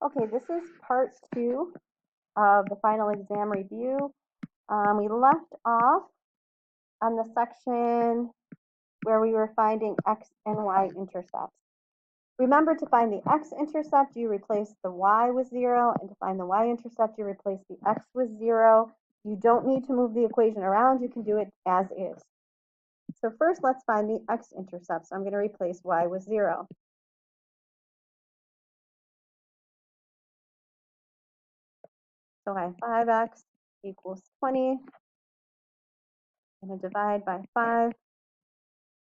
Okay, this is part 2 of the final exam review. We left off on the section where we were finding x and y intercepts. Remember, to find the x-intercept, you replace the y with 0, and to find the y-intercept, you replace the x with 0. You don't need to move the equation around. You can do it as is. So first, let's find the x-intercept. So I'm going to replace y with 0. So I have 5x equals 20. I'm going to divide by 5.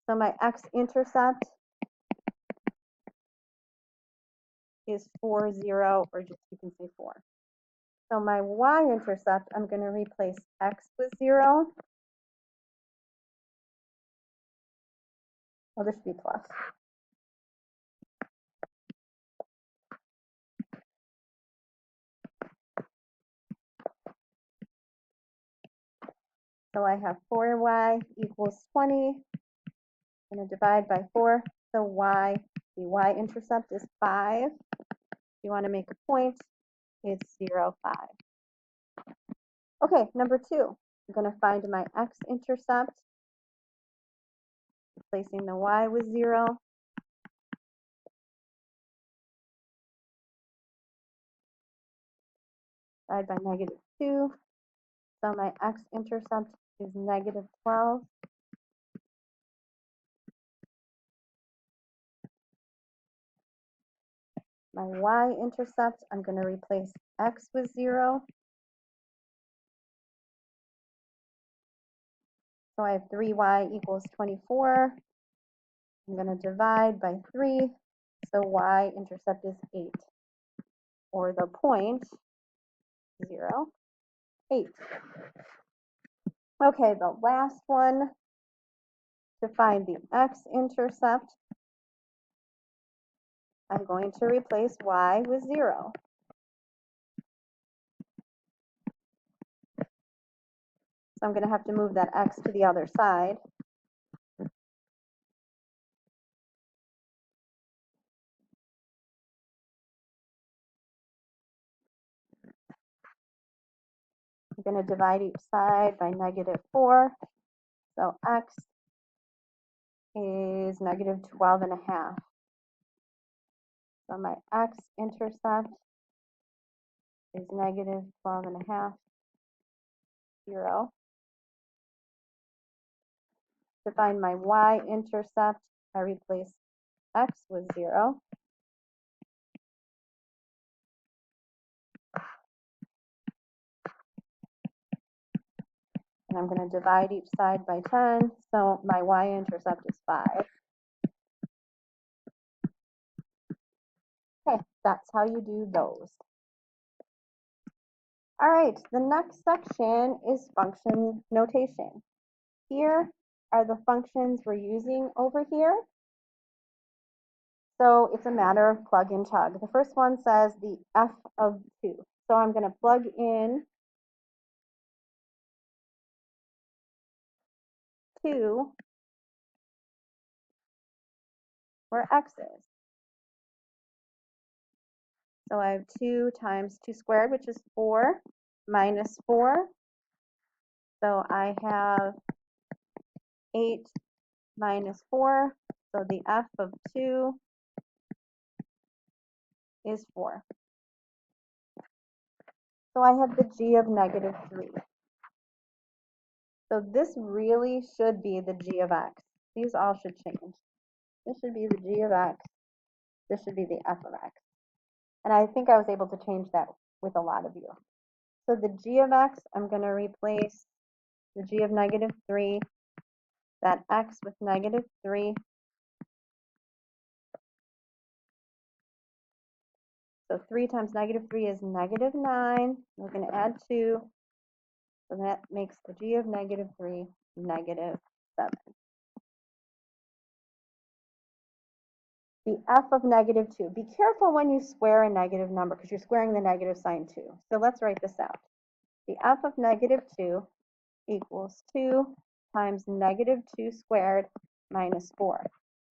So my x-intercept is 4, 0, or just you can say 4. So my y-intercept, I'm going to replace x with 0. Well, this should be plus. So I have 4y equals 20. I'm going to divide by 4. So the y-intercept is 5. If you want to make a point, it's 0, 5. Okay, number 2. I'm going to find my x-intercept, replacing the y with 0. Divide by negative 2. So my x-intercept is negative 12. My y-intercept, I'm going to replace x with 0. So I have 3y equals 24. I'm going to divide by 3. So y-intercept is 8. Or the point, 0, 8. Okay, the last one, to find the x-intercept, I'm going to replace y with 0. So I'm going to have to move that x to the other side. I'm going to divide each side by negative 4. So x is negative 12 and a half. So my x-intercept is negative 12 and a half, 0. To find my y-intercept, I replace x with 0. And I'm going to divide each side by 10. So my y-intercept is 5. Okay, that's how you do those. All right, the next section is function notation. Here are the functions we're using over here. So it's a matter of plug and chug. The first one says the f of 2. So I'm going to plug in 2 where x is. So I have 2 times 2 squared, which is 4, minus 4. So I have 8 minus 4. So the f of 2 is 4. So I have the g of negative 3. So this really should be the g of x. These all should change. This should be the g of x. This should be the f of x. And I think I was able to change that with a lot of you. So the g of x, I'm going to replace the g of negative 3, that x with negative 3. So 3 times negative 3 is negative 9. We're going to add 2. So that makes the g of negative 3 negative 7. The f of negative 2. Be careful when you square a negative number because you're squaring the negative sign too. So let's write this out. The f of negative 2 equals 2 times negative 2 squared minus 4.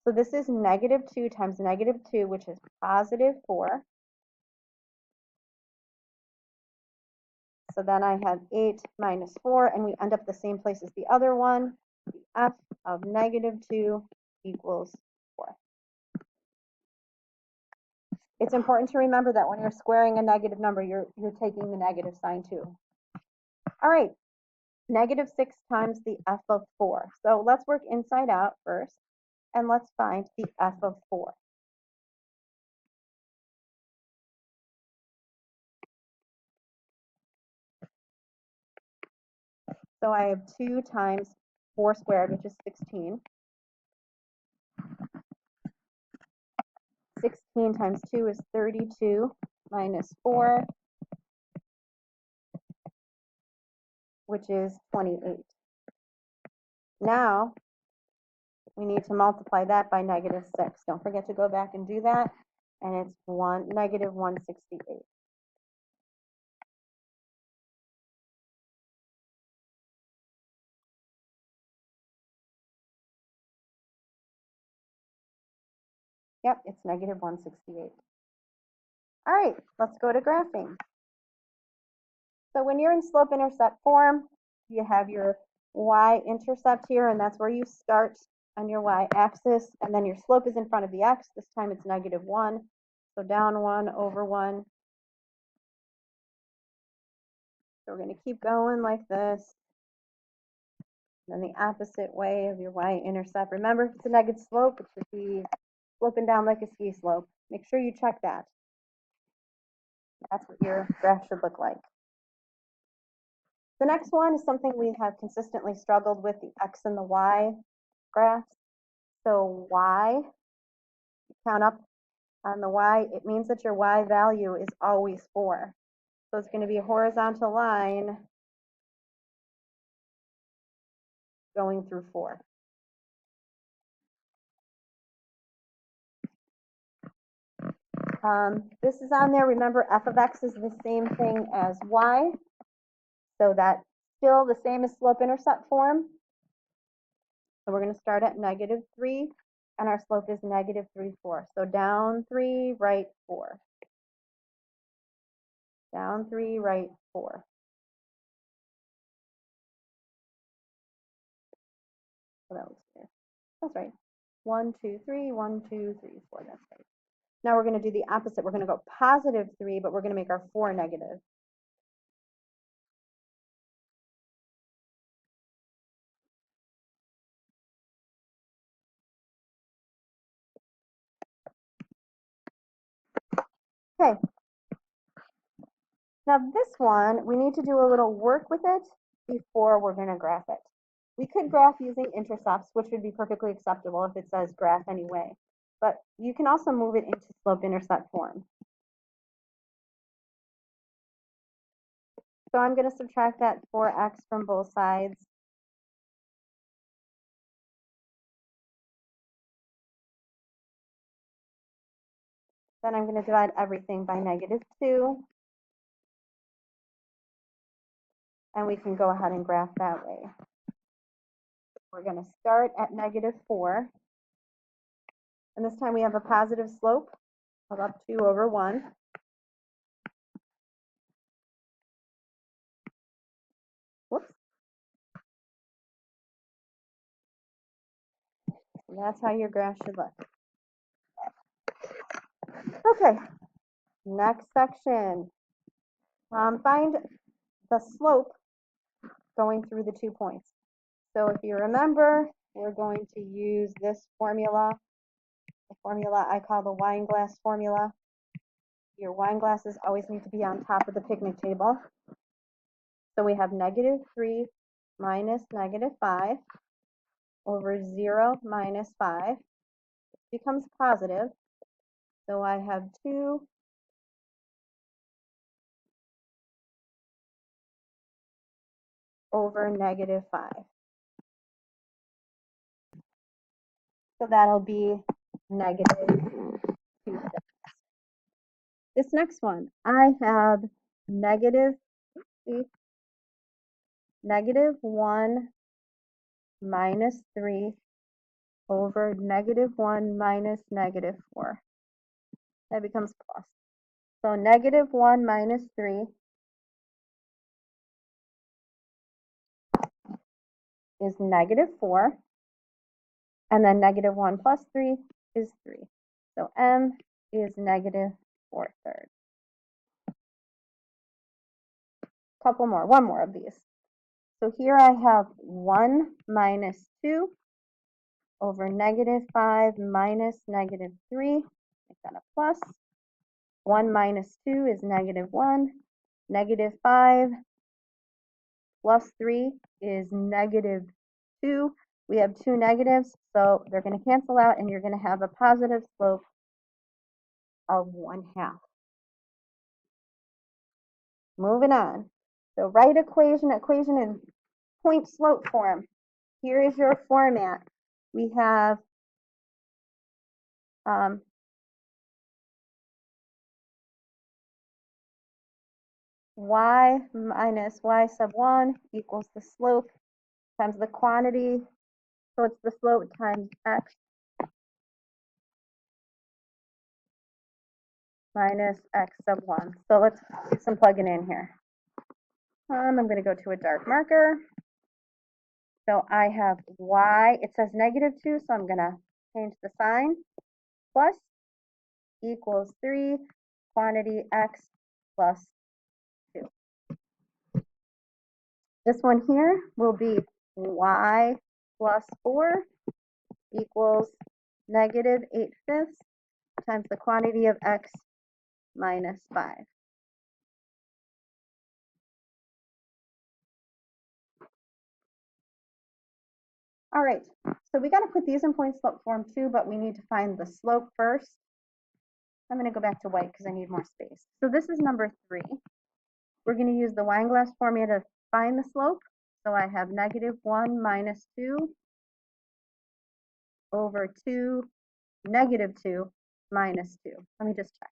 So this is negative 2 times negative 2, which is positive 4. So then I have 8 minus 4, and we end up the same place as the other one. The f of -2 equals 4. It's important to remember that when you're squaring a negative number, you're taking the negative sign too. All right, -6 times the f of 4. So let's work inside out first, and let's find the f of 4. So I have 2 times 4 squared, which is 16. 16 times 2 is 32 minus 4, which is 28. Now, we need to multiply that by -6. Don't forget to go back and do that. And it's -168. Yep, it's -168. All right, let's go to graphing. So when you're in slope-intercept form, you have your y-intercept here, and that's where you start on your y-axis, and then your slope is in front of the x. This time it's -1, so down 1 over 1. So we're going to keep going like this. And then the opposite way of your y-intercept. Remember, if it's a negative slope, it should be sloping down like a ski slope. Make sure you check that. That's what your graph should look like. The next one is something we have consistently struggled with, the x and the y graphs. So y, count up on the y, it means that your y value is always 4. So it's going to be a horizontal line going through 4. This is on there. Remember, f of x is the same thing as y. So that's still the same as slope-intercept form. So we're going to start at -3, and our slope is -3, 4. So down 3, right 4. Down 3, right 4. So that looks clear. That's right. 1, 2, 3, 1, 2, 3, 4. That's right. Now we're going to do the opposite. We're going to go +3, but we're going to make our 4 negative. Okay. Now this one, we need to do a little work with it before we're going to graph it. We could graph using intercepts, which would be perfectly acceptable if it says graph anyway. But you can also move it into slope-intercept form. So I'm going to subtract that 4x from both sides. Then I'm going to divide everything by -2. And we can go ahead and graph that way. We're going to start at -4. And this time we have a positive slope of up 2 over 1. Whoops. And that's how your graph should look. Okay, next section. Find the slope going through the 2 points. So if you remember, we're going to use this formula, the formula I call the wine glass formula. Your wine glasses always need to be on top of the picnic table. So we have -3 minus -5 over 0 minus 5 becomes positive. So I have 2 over -5. So that'll be -2/6. This next one, I have -1 minus 3 over -1 minus -4. That becomes plus. So -1 minus 3 is -4. And then -1 plus 3 is 3. So m is -4/3. Couple more, one more of these. So here I have 1 minus 2 over -5 minus -3. Make that a plus. 1 minus 2 is -1. -5 plus 3 is -2. We have two negatives, so they're going to cancel out, and you're going to have a positive slope of 1/2. Moving on. So write equation in point slope form. Here is your format. We have y minus y sub 1 equals the slope times the quantity. So it's the slope times x minus x sub 1. So let's do some plugging in here. I'm going to go to a dark marker. So I have y, it says -2, so I'm going to change the sign, plus equals 3, quantity x plus 2. This one here will be y plus 4 equals -8/5 times the quantity of x minus 5. All right, so we got to put these in point slope form too, but we need to find the slope first. I'm going to go back to white because I need more space. So this is number 3. We're going to use the Weinglass formula to find the slope. So I have -1 minus 2 over 2, -2 minus 2. Let me just check.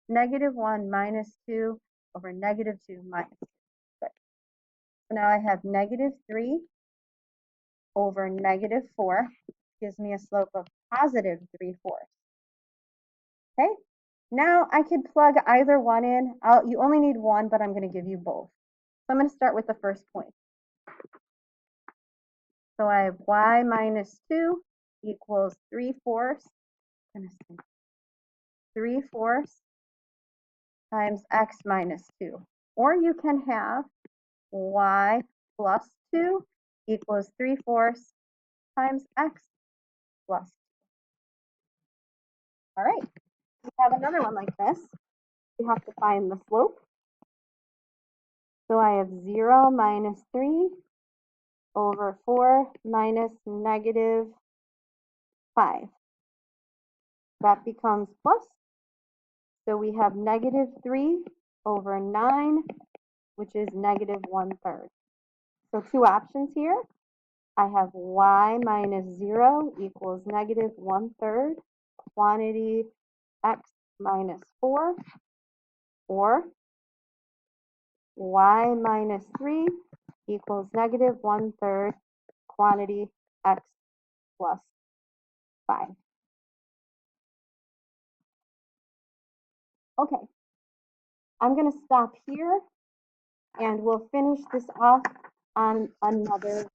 -1 minus 2 over -2 minus 2. Good. So now I have -3 over -4 gives me a slope of positive 3/4. Okay, now I could plug either one in. You only need one, but I'm going to give you both. So I'm going to start with the first point. So I have y minus 2 equals 3/4. 3/4 times x minus 2. Or you can have y plus 2 equals 3/4 times x plus 2. All right, we have another one like this. We have to find the slope. So I have 0 minus 3 over 4 minus -5. That becomes plus. So we have -3 over 9, which is -1/3. So two options here. I have y minus 0 equals -1/3 quantity x minus 4, or y minus 3 equals -1/3 quantity x plus 5. Okay, I'm going to stop here and we'll finish this off on another